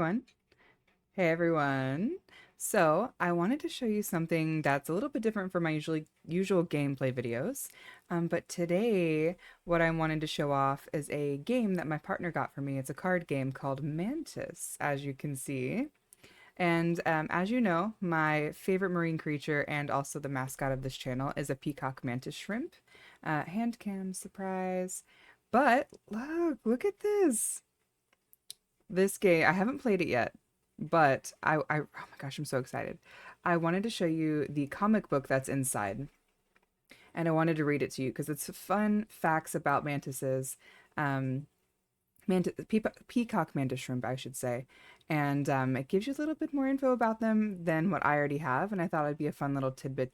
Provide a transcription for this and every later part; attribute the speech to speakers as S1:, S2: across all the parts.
S1: Everyone. Hey everyone. So I wanted to show you something that's a little bit different from my usual gameplay videos. But today what I wanted to show off is a game that my partner got for me. It's a card game called Mantis, as you can see. And as you know, my favorite marine creature and also the mascot of this channel is a peacock mantis shrimp. Hand cam surprise. But look at this. This game, I haven't played it yet, but oh my gosh, I'm so excited. I wanted to show you the comic book that's inside, and I wanted to read it to you because it's fun facts about mantises, um, peacock mantis shrimp, I should say, and it gives you a little bit more info about them than what I already have, and I thought it'd be a fun little tidbit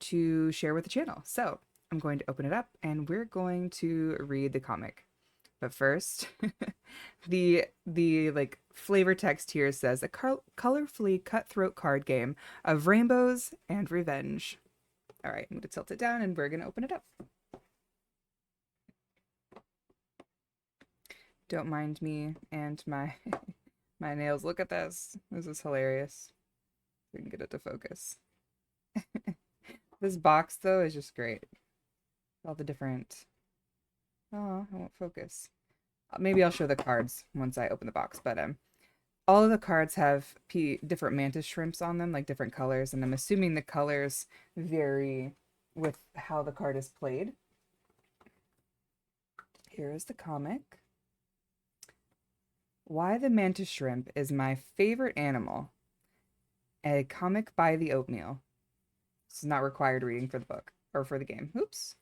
S1: to share with the channel. So I'm going to open it up, and we're going to read the comic. But first, the like flavor text here says a colorfully cutthroat card game of rainbows and revenge. All right, I'm going to tilt it down and we're going to open it up. Don't mind me and my my nails. Look at this. This is hilarious. We can get it to focus. This box though is just great. All the different. Oh, I won't focus. Maybe I'll show the cards once I open the box, but all of the cards have different mantis shrimps on them, like different colors, and I'm assuming the colors vary with how the card is played. Here is the comic. Why the Mantis Shrimp is my favorite animal. A comic by the Oatmeal. This is not required reading for the book or for the game. Oops.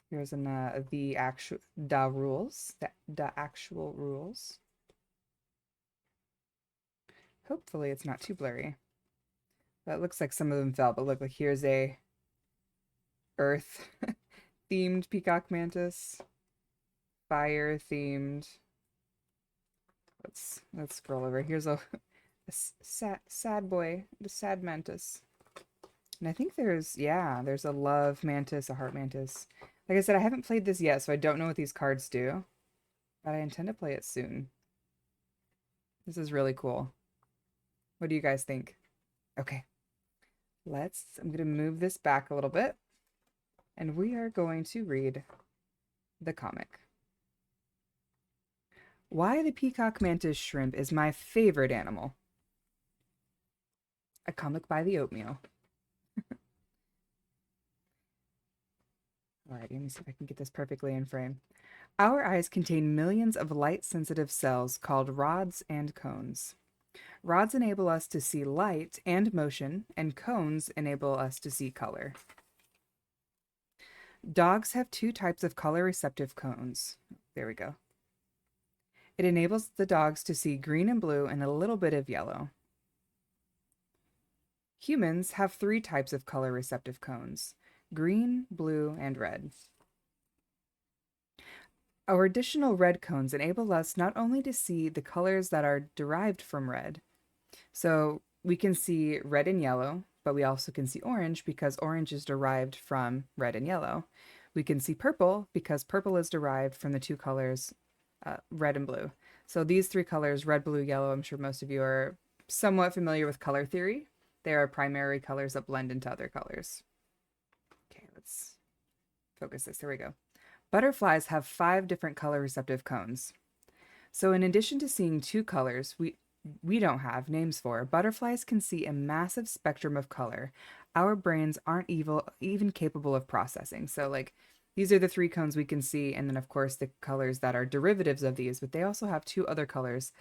S1: Here's the actual the actual rules. Hopefully it's not too blurry. That looks like some of them fell, but look, like here's a earth themed peacock mantis, fire themed. Let's scroll over. Here's a sad boy, the sad mantis. And I think there's a love mantis, a heart mantis. Like I said, I haven't played this yet, so I don't know what these cards do, but I intend to play it soon. This is really cool. What do you guys think? Okay, I'm going to move this back a little bit, and we are going to read the comic. Why the peacock mantis shrimp is my favorite animal. A comic by the Oatmeal. All right, let me see if I can get this perfectly in frame. Our eyes contain millions of light-sensitive cells called rods and cones. Rods enable us to see light and motion, and cones enable us to see color. Dogs have two types of color-receptive cones. There we go. It enables the dogs to see green and blue and a little bit of yellow. Humans have three types of color-receptive cones: green, blue, and red. Our additional red cones enable us not only to see the colors that are derived from red, so we can see red and yellow, but we also can see orange because orange is derived from red and yellow. We can see purple because purple is derived from the two colors red and blue. So these three colors, red, blue, yellow, I'm sure most of you are somewhat familiar with color theory. They are primary colors that blend into other colors. Okay, let's focus this. There we go. Butterflies have 5 different color receptive cones. So in addition to seeing 2 colors we don't have names for, butterflies can see a massive spectrum of color our brains aren't even capable of processing. So like these are the 3 cones we can see, and then of course the colors that are derivatives of these, but they also have 2 other colors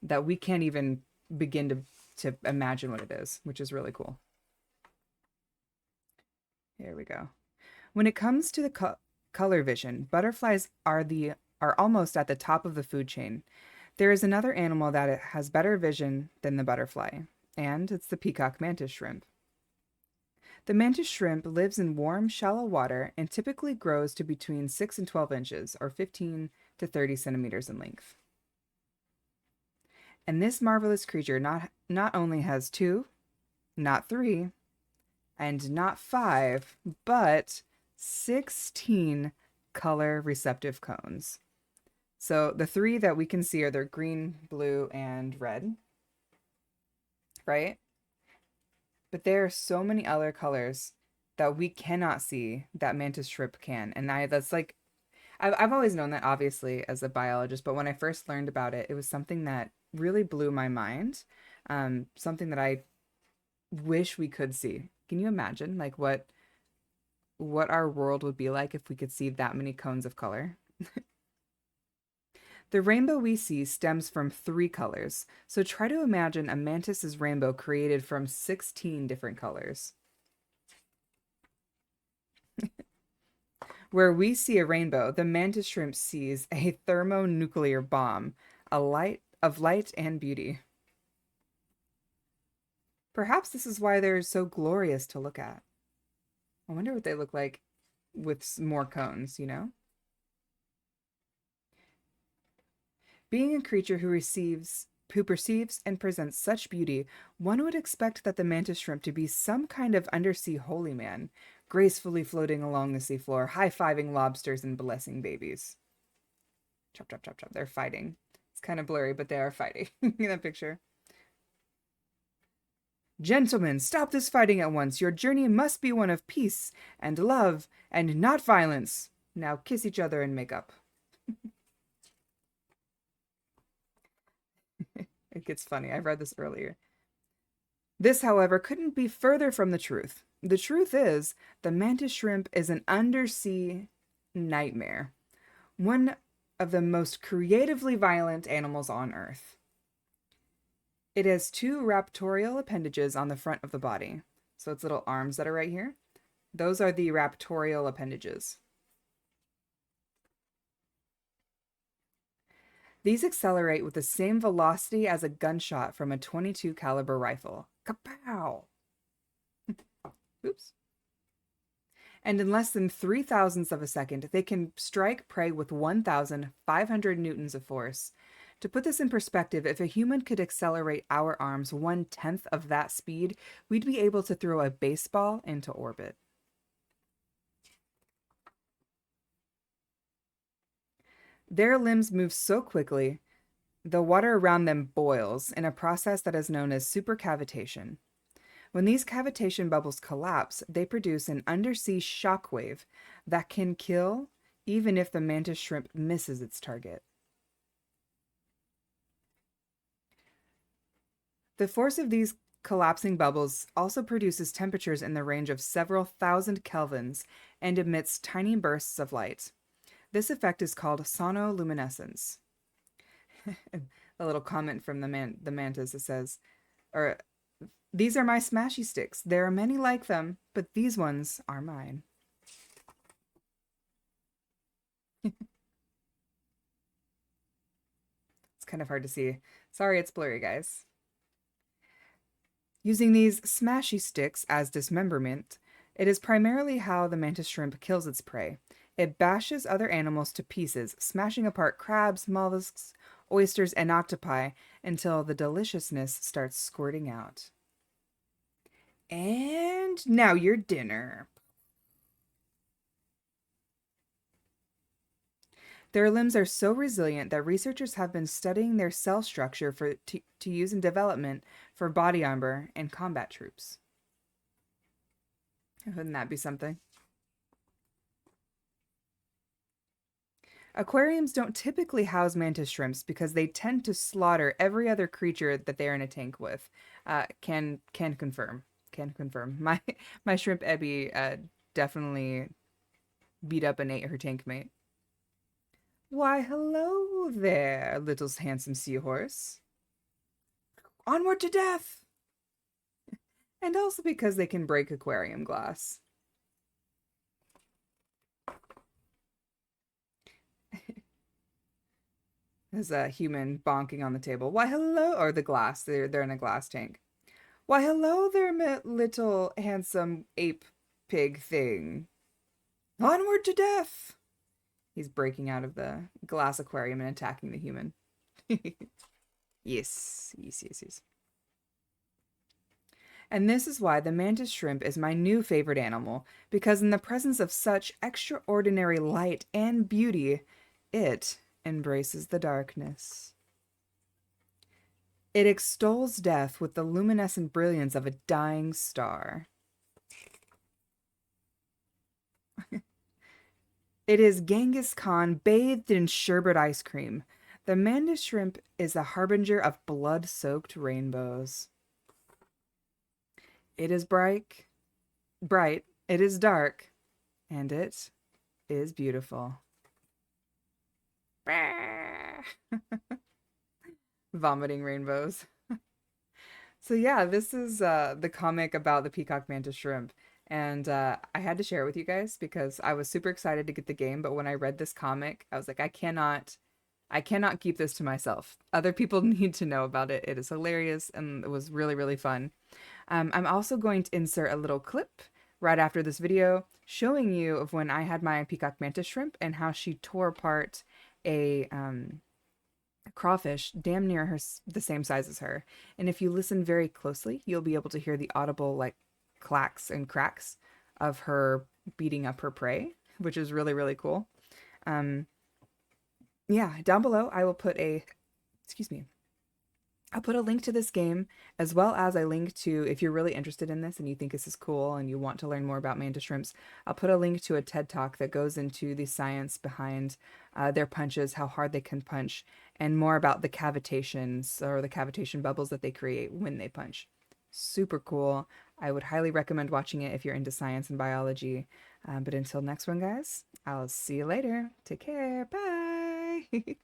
S1: that we can't even begin to imagine what it is, which is really cool. Here we go. When it comes to the color vision, butterflies are almost at the top of the food chain. There is another animal that has better vision than the butterfly, and it's the peacock mantis shrimp. The mantis shrimp lives in warm, shallow water and typically grows to between 6 and 12 inches, or 15 to 30 centimeters in length. And this marvelous creature not only has 2, not 3, and not 5, but 16 color receptive cones. So the three that we can see are the green, blue, and red, right? But there are so many other colors that we cannot see that mantis shrimp can. And that's like, I've always known that, obviously, as a biologist, but when I first learned about it, it was something that really blew my mind. Something that I wish we could see. Can you imagine like what our world would be like if we could see that many cones of color? The rainbow we see stems from 3 colors. So try to imagine a mantis's rainbow created from 16 different colors. Where we see a rainbow, the mantis shrimp sees a thermonuclear bomb, a light of light and beauty. Perhaps this is why they're so glorious to look at. I wonder what they look like with more cones, you know? Being a creature who perceives and presents such beauty, one would expect that the mantis shrimp to be some kind of undersea holy man, gracefully floating along the seafloor, high-fiving lobsters and blessing babies. Chop, chop, chop, chop. They're fighting. It's kind of blurry, but they are fighting in that picture. Gentlemen, stop this fighting at once. Your journey must be one of peace and love and not violence. Now kiss each other and make up. It gets funny. I read this earlier. This, however, couldn't be further from the truth. The truth is, the mantis shrimp is an undersea nightmare. One of the most creatively violent animals on Earth. It has 2 raptorial appendages on the front of the body. So its little arms that are right here. Those are the raptorial appendages. These accelerate with the same velocity as a gunshot from a .22 caliber rifle. Kapow! Oops. And in less than 0.003 of a second, they can strike prey with 1,500 newtons of force. To put this in perspective, if a human could accelerate our arms 1/10 of that speed, we'd be able to throw a baseball into orbit. Their limbs move so quickly, the water around them boils in a process that is known as supercavitation. When these cavitation bubbles collapse, they produce an undersea shockwave that can kill even if the mantis shrimp misses its target. The force of these collapsing bubbles also produces temperatures in the range of several thousand kelvins and emits tiny bursts of light. This effect is called sonoluminescence. A little comment from the mantis that says, or these are my smashy sticks. There are many like them, but these ones are mine. It's kind of hard to see. Sorry, it's blurry, guys. Using these smashy sticks as dismemberment, it is primarily how the mantis shrimp kills its prey. It bashes other animals to pieces, smashing apart crabs, mollusks, oysters, and octopi until the deliciousness starts squirting out. And now your dinner. Their limbs are so resilient that researchers have been studying their cell structure to use in development for body armor and combat troops. Wouldn't that be something? Aquariums don't typically house mantis shrimps because they tend to slaughter every other creature that they're in a tank with. Can confirm. Can confirm. My shrimp Ebby definitely beat up and ate her tank mate. Why, hello there, little handsome seahorse. Onward to death! And also because they can break aquarium glass. There's a human bonking on the table. Why, hello, or the glass. They're in a glass tank. Why, hello there, little handsome ape pig thing. Onward to death! He's breaking out of the glass aquarium and attacking the human. Yes. And this is why the mantis shrimp is my new favorite animal, because in the presence of such extraordinary light and beauty, it embraces the darkness. It extols death with the luminescent brilliance of a dying star. It is Genghis Khan bathed in sherbet ice cream. The mantis shrimp is a harbinger of blood-soaked rainbows. It is bright, it is dark, and it is beautiful. Vomiting rainbows. So yeah, this is the comic about the peacock mantis shrimp. And I had to share it with you guys because I was super excited to get the game, but when I read this comic, I was like, I cannot keep this to myself. Other people need to know about it. It is hilarious and it was really, really fun. I'm also going to insert a little clip right after this video showing you of when I had my peacock mantis shrimp and how she tore apart a crawfish damn near her the same size as her. And if you listen very closely, you'll be able to hear the audible like clacks and cracks of her beating up her prey, which is really, really cool. Yeah, down below I will put I'll put a link to this game as well as a link to, if you're really interested in this and you think this is cool and you want to learn more about mantis shrimps, I'll put a link to a TED Talk that goes into the science behind their punches, how hard they can punch, and more about the cavitations or the cavitation bubbles that they create when they punch. Super cool. I would highly recommend watching it if you're into science and biology. But until next one, guys, I'll see you later. Take care. Bye.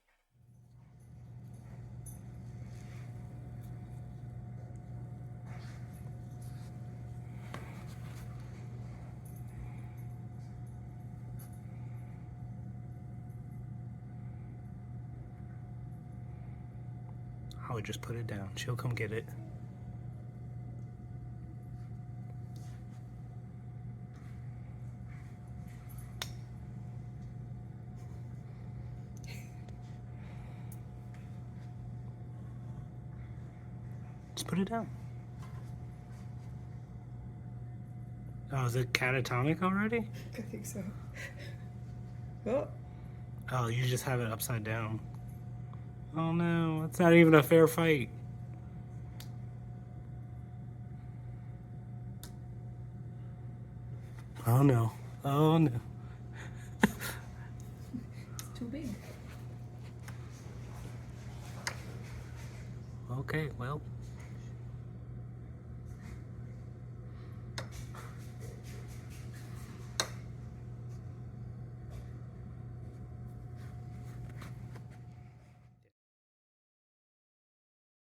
S2: I would just put it down. She'll come get it. Just put it down. Oh, is it catatonic already?
S1: I think so.
S2: Oh, you just have it upside down. Oh no, it's not even a fair fight. Oh no. Oh no.
S1: It's too big.
S2: Okay, well.